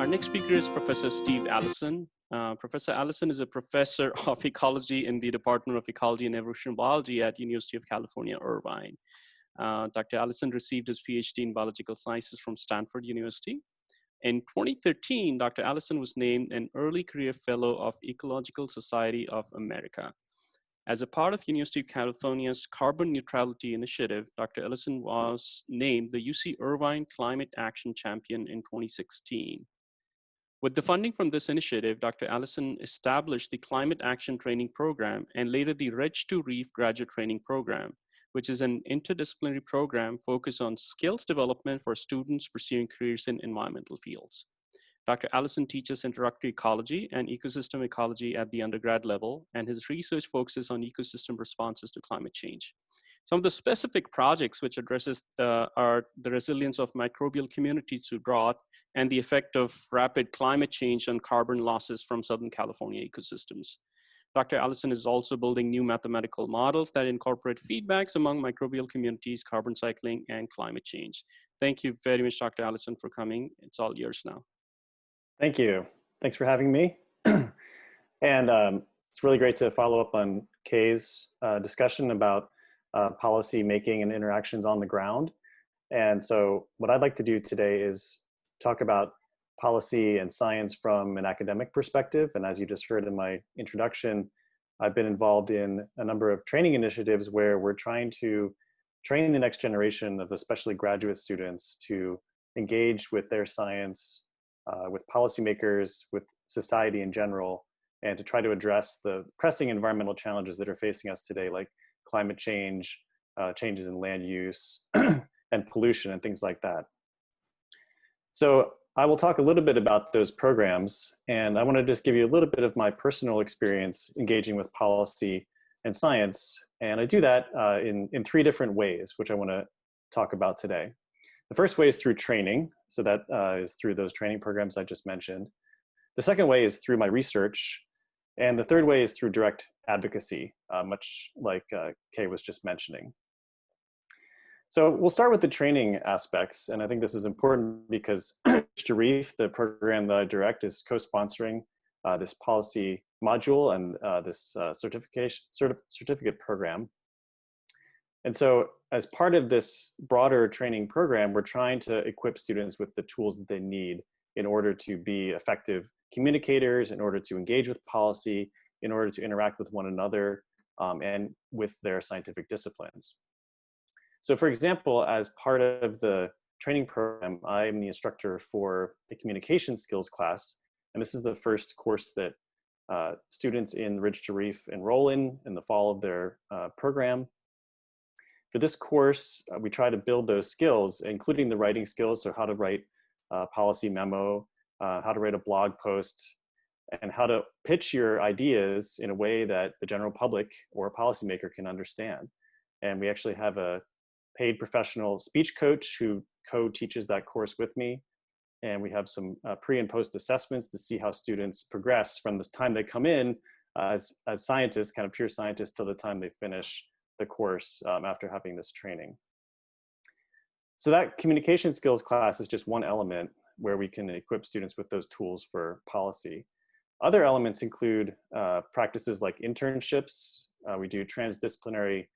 Our next speaker is Professor Steve Allison. Professor Allison is a professor of ecology in the Department of Ecology and Evolutionary Biology at University of California, Irvine. Dr. Allison received his PhD in biological sciences from Stanford University. In 2013, Dr. Allison was named an Early Career Fellow of Ecological Society of America. As a part of University of California's Carbon Neutrality Initiative, Dr. Allison was named the UC Irvine Climate Action Champion in 2016. With the funding from this initiative, Dr. Allison established the Climate Action Training Program and later the Ridge-to-Reef Graduate Training Program, which is an interdisciplinary program focused on skills development for students pursuing careers in environmental fields. Dr. Allison teaches introductory ecology and ecosystem ecology at the undergrad level, and his research focuses on ecosystem responses to climate change. Some of the specific projects which addresses are the resilience of microbial communities to drought and the effect of rapid climate change on carbon losses from Southern California ecosystems. Dr. Allison is also building new mathematical models that incorporate feedbacks among microbial communities, carbon cycling, and climate change. Thank you very much, Dr. Allison, for coming. It's all yours now. Thank you. Thanks for having me. And it's really great to follow up on Kay's discussion about policy making and interactions on the ground. And so what I'd like to do today is talk about policy and science from an academic perspective. And as you just heard in my introduction, I've been involved in a number of training initiatives where we're trying to train the next generation of especially graduate students to engage with their science, with policymakers, with society in general, and to try to address the pressing environmental challenges that are facing us today, like climate change, changes in land use, and pollution, and things like that. So I will talk a little bit about those programs, and I want to just give you a little bit of my personal experience engaging with policy and science, and I do that in three different ways, which I want to talk about today. The first way is through training, so that is through those training programs I just mentioned. The second way is through my research, and the third way is through direct advocacy, much like Kay was just mentioning. So we'll start with the training aspects, and I think this is important because Ridge-to-Reef, the program that I direct, is co-sponsoring this policy module and this certificate program. And so as part of this broader training program, we're trying to equip students with the tools that they need in order to be effective communicators, in order to engage with policy, in order to interact with one another, and with their scientific disciplines. So for example, as part of the training program, I'm the instructor for a communication skills class, and this is the first course that students in Ridge-to-Reef enroll in the fall of their program. For this course, we try to build those skills, including the writing skills, so how to write a policy memo, how to write a blog post, and how to pitch your ideas in a way that the general public or a policymaker can understand. And we actually have a paid professional speech coach who co-teaches that course with me. And we have some pre and post assessments to see how students progress from the time they come in as scientists, kind of pure scientists, till the time they finish the course after having this training. So that communication skills class is just one element where we can equip students with those tools for policy. Other elements include practices like internships. We do transdisciplinary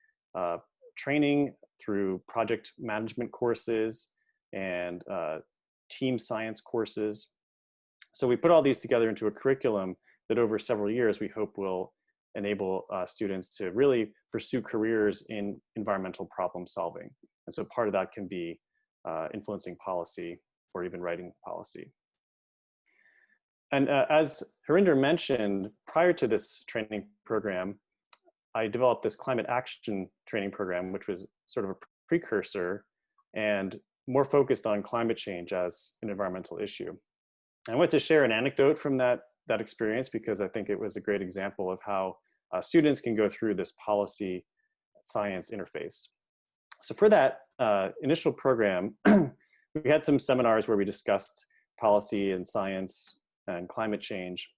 training through project management courses and team science courses. So we put all these together into a curriculum that over several years we hope will enable students to really pursue careers in environmental problem solving. And so part of that can be influencing policy or even writing policy. And as Harinder mentioned, prior to this training program, I developed this climate action training program, which was sort of a precursor and more focused on climate change as an environmental issue. I want to share an anecdote from that experience because I think it was a great example of how students can go through this policy science interface. So for that initial program, we had some seminars where we discussed policy and science and climate change.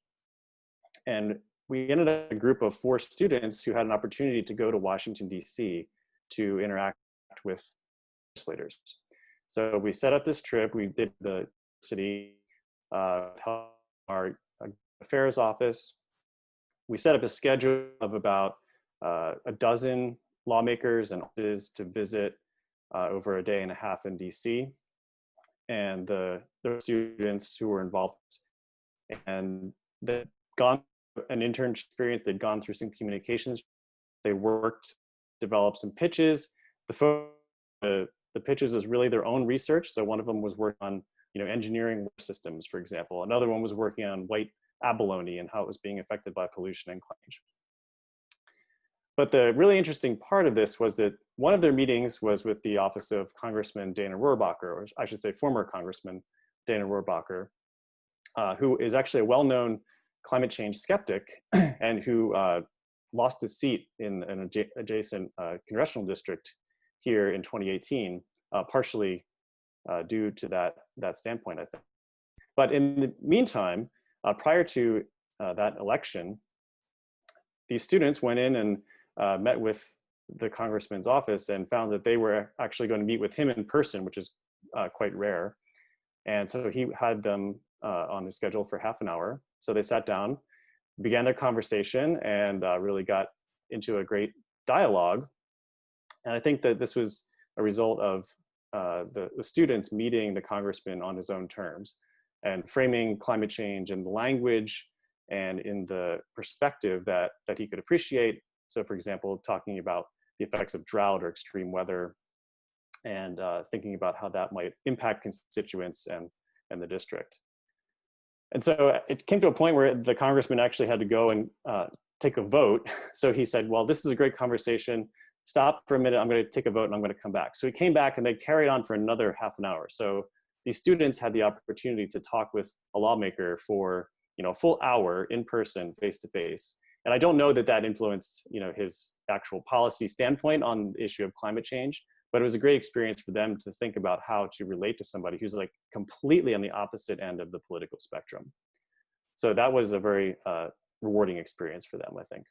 And we ended up a group of 4 students who had an opportunity to go to Washington, D.C. to interact with legislators. So we set up this trip, we did the city, our affairs office. We set up a schedule of about a dozen lawmakers and offices to visit over a day and a half in DC. And the students who were involved, and they'd gone through an internship experience, they'd gone through some communications, they worked, developed some pitches. The pitches was really their own research. So one of them was working on engineering systems, for example. Another one was working on white abalone and how it was being affected by pollution and climate change. But the really interesting part of this was that one of their meetings was with the office of Congressman Dana Rohrabacher, or I should say former Congressman Dana Rohrabacher, who is actually a well-known climate change skeptic and who lost his seat in an adjacent congressional district here in 2018, partially due to that standpoint, I think. But in the meantime, prior to that election, these students went in and met with the congressman's office and found that they were actually going to meet with him in person, which is quite rare. And so he had them on his schedule for half an hour. So they sat down, began their conversation, and really got into a great dialogue. And I think that this was a result of the students meeting the congressman on his own terms and framing climate change in the language and in the perspective that he could appreciate. So for example, talking about the effects of drought or extreme weather and thinking about how that might impact constituents and the district. And so it came to a point where the congressman actually had to go and take a vote. So he said, well, this is a great conversation. Stop for a minute, I'm going to take a vote and I'm going to come back. So he came back and they carried on for another half an hour. So these students had the opportunity to talk with a lawmaker for a full hour in person, face to face. And I don't know that that influenced his actual policy standpoint on the issue of climate change, but it was a great experience for them to think about how to relate to somebody who's like completely on the opposite end of the political spectrum. So that was a very rewarding experience for them, I think.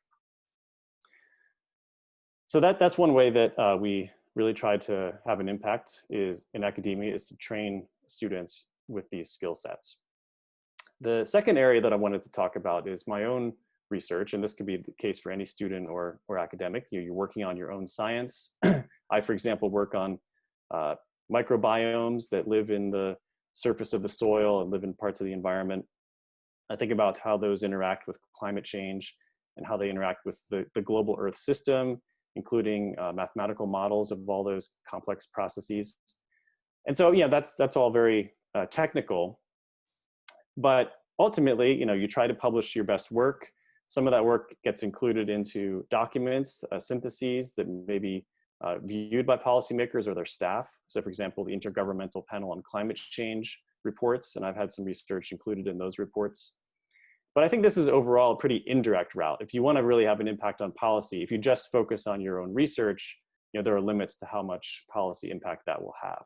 So that's one way that we really try to have an impact in academia, is to train students with these skill sets. The second area that I wanted to talk about is my own research, and this could be the case for any student or academic. You're working on your own science. I, for example, work on microbiomes that live in the surface of the soil and live in parts of the environment. I think about how those interact with climate change and how they interact with the global Earth system, including mathematical models of all those complex processes. And so, that's all very technical, but ultimately, you try to publish your best work. Some of that work gets included into documents, syntheses that may be viewed by policymakers or their staff. So for example, the Intergovernmental Panel on Climate Change reports, and I've had some research included in those reports. But I think this is overall a pretty indirect route. If you want to really have an impact on policy, if you just focus on your own research, there are limits to how much policy impact that will have.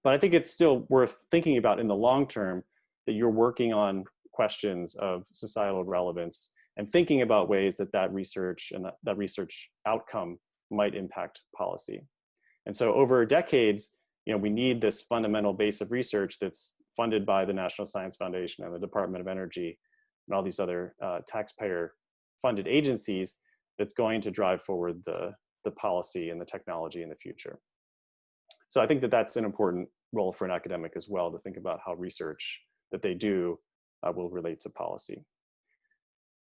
But I think it's still worth thinking about in the long term that you're working on questions of societal relevance and thinking about ways that research and that research outcome might impact policy. And so over decades, we need this fundamental base of research that's funded by the National Science Foundation and the Department of Energy and all these other taxpayer funded agencies that's going to drive forward the policy and the technology in the future. So I think that that's an important role for an academic as well, to think about how research that they do will relate to policy.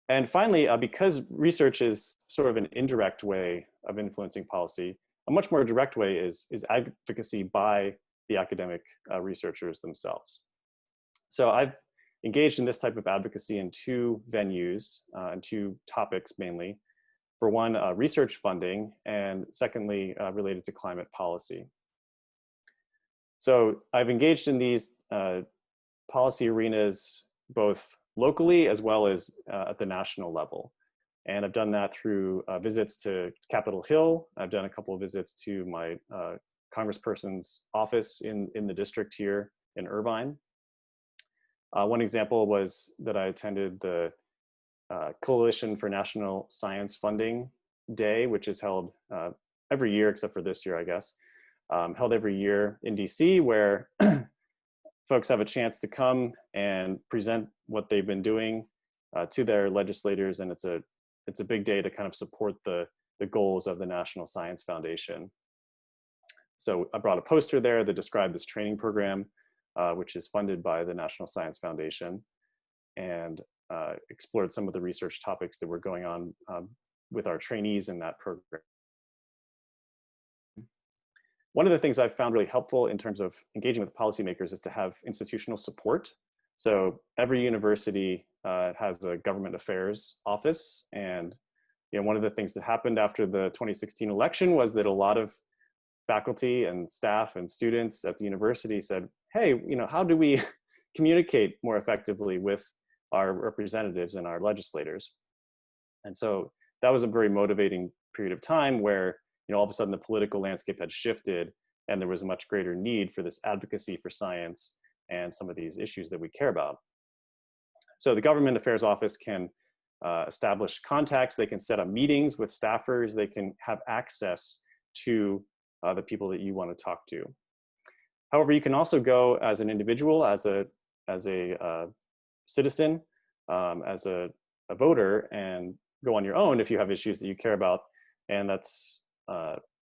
And finally, because research is sort of an indirect way of influencing policy, a much more direct way is advocacy by the academic researchers themselves. So I've engaged in this type of advocacy in two venues and two topics mainly. For one, research funding, and secondly, related to climate policy. So I've engaged in these policy arenas both locally as well as at the national level. And I've done that through visits to Capitol Hill. I've done a couple of visits to my congressperson's office in the district here in Irvine. One example was that I attended the Coalition for National Science Funding Day, which is held every year, except for this year, I guess, held every year in DC, where folks have a chance to come and present what they've been doing to their legislators, and it's a big day to kind of support the goals of the National Science Foundation. So I brought a poster there that described this training program, which is funded by the National Science Foundation, and explored some of the research topics that were going on with our trainees in that program. One of the things I've found really helpful in terms of engaging with policymakers is to have institutional support. So every university has a government affairs office, and one of the things that happened after the 2016 election was that a lot of faculty and staff and students at the university said, hey, how do we communicate more effectively with our representatives and our legislators? And so that was a very motivating period of time where all of a sudden the political landscape had shifted and there was a much greater need for this advocacy for science and some of these issues that we care about. So the Government Affairs Office can establish contacts, they can set up meetings with staffers, they can have access to the people that you want to talk to. However, you can also go as an individual, as a citizen, as a voter, and go on your own if you have issues that you care about. And that's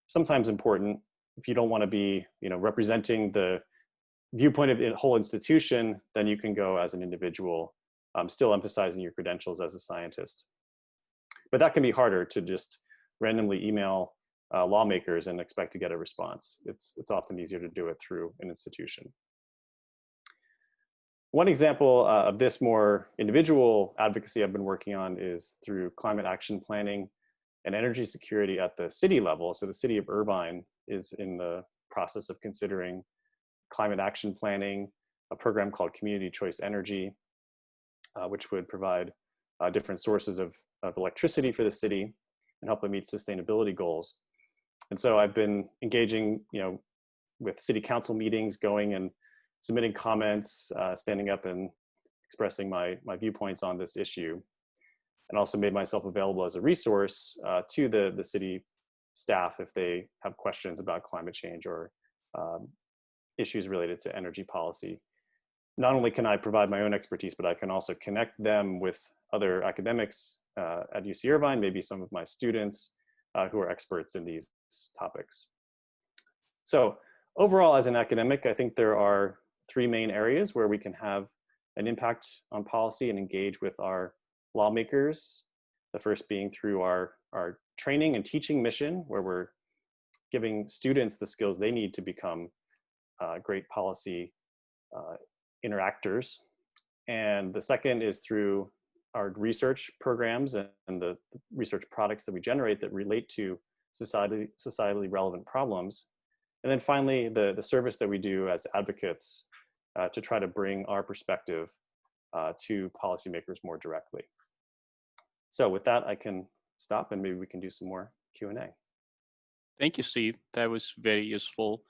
sometimes important if you don't want to be representing the viewpoint of a whole institution, then you can go as an individual, still emphasizing your credentials as a scientist. But that can be harder to just randomly email lawmakers and expect to get a response. It's often easier to do it through an institution. One example of this more individual advocacy I've been working on is through climate action planning and energy security at the city level. So the city of Irvine is in the process of considering climate action planning, a program called Community Choice Energy, which would provide different sources of electricity for the city and help them meet sustainability goals. And so I've been engaging, with city council meetings, going and submitting comments, standing up and expressing my viewpoints on this issue, and also made myself available as a resource to the city staff if they have questions about climate change or issues related to energy policy. Not only can I provide my own expertise, but I can also connect them with other academics at UC Irvine, maybe some of my students who are experts in these topics. So overall, as an academic, I think there are three main areas where we can have an impact on policy and engage with our lawmakers. The first being through our training and teaching mission, where we're giving students the skills they need to become great policy interactors. And the second is through our research programs and the research products that we generate that relate to societally relevant problems. And then finally, the service that we do as advocates to try to bring our perspective to policymakers more directly. So with that, I can stop and maybe we can do some more Q&A. Thank you, Steve. That was very useful.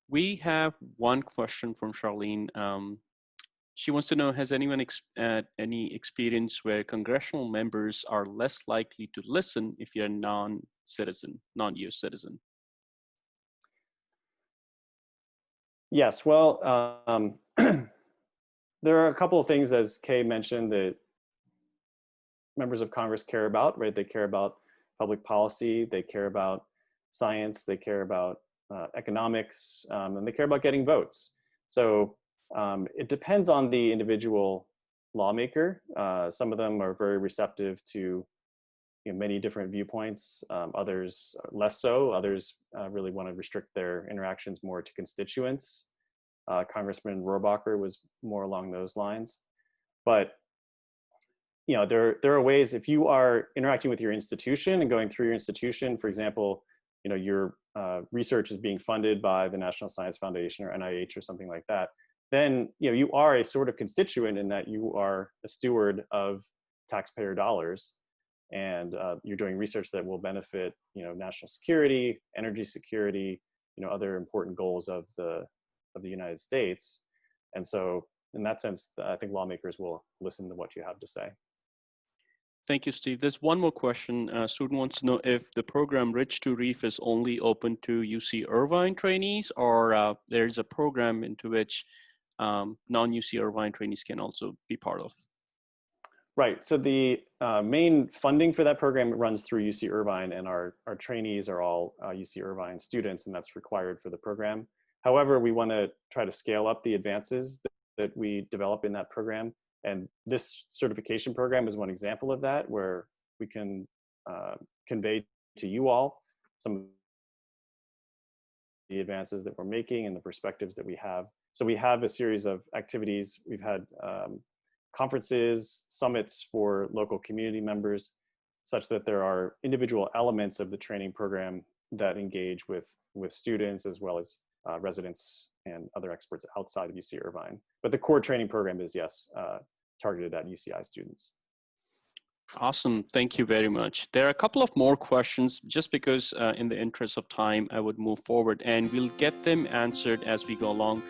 We have one question from Charlene. She wants to know, has anyone any experience where congressional members are less likely to listen if you're a non-citizen, non-US citizen? Yes, well, there are a couple of things, as Kay mentioned, that members of Congress care about, right? They care about public policy, they care about science, they care about economics, and they care about getting votes. So it depends on the individual lawmaker. Some of them are very receptive to many different viewpoints, others less so, others really want to restrict their interactions more to constituents. Congressman Rohrabacher was more along those lines. But there are ways, if you are interacting with your institution and going through your institution, for example, your research is being funded by the National Science Foundation or NIH or something like that, then you are a sort of constituent in that you are a steward of taxpayer dollars, and you're doing research that will benefit national security, energy security, other important goals of the United States. And so in that sense, I think lawmakers will listen to what you have to say. Thank you, Steve. There's one more question. A student wants to know if the program Ridge-to-Reef is only open to UC Irvine trainees, or there's a program into which non-UC Irvine trainees can also be part of? Right. So the main funding for that program runs through UC Irvine, and our trainees are all UC Irvine students, and that's required for the program. However, we want to try to scale up the advances that we develop in that program. And this certification program is one example of that, where we can convey to you all some of the advances that we're making and the perspectives that we have. So we have a series of activities. We've had conferences, summits for local community members, such that there are individual elements of the training program that engage with students as well as residents and other experts outside of UC Irvine. But the core training program is, yes, targeted at UCI students. Awesome. Thank you very much. There are a couple of more questions, just because in the interest of time, I would move forward and we'll get them answered as we go along.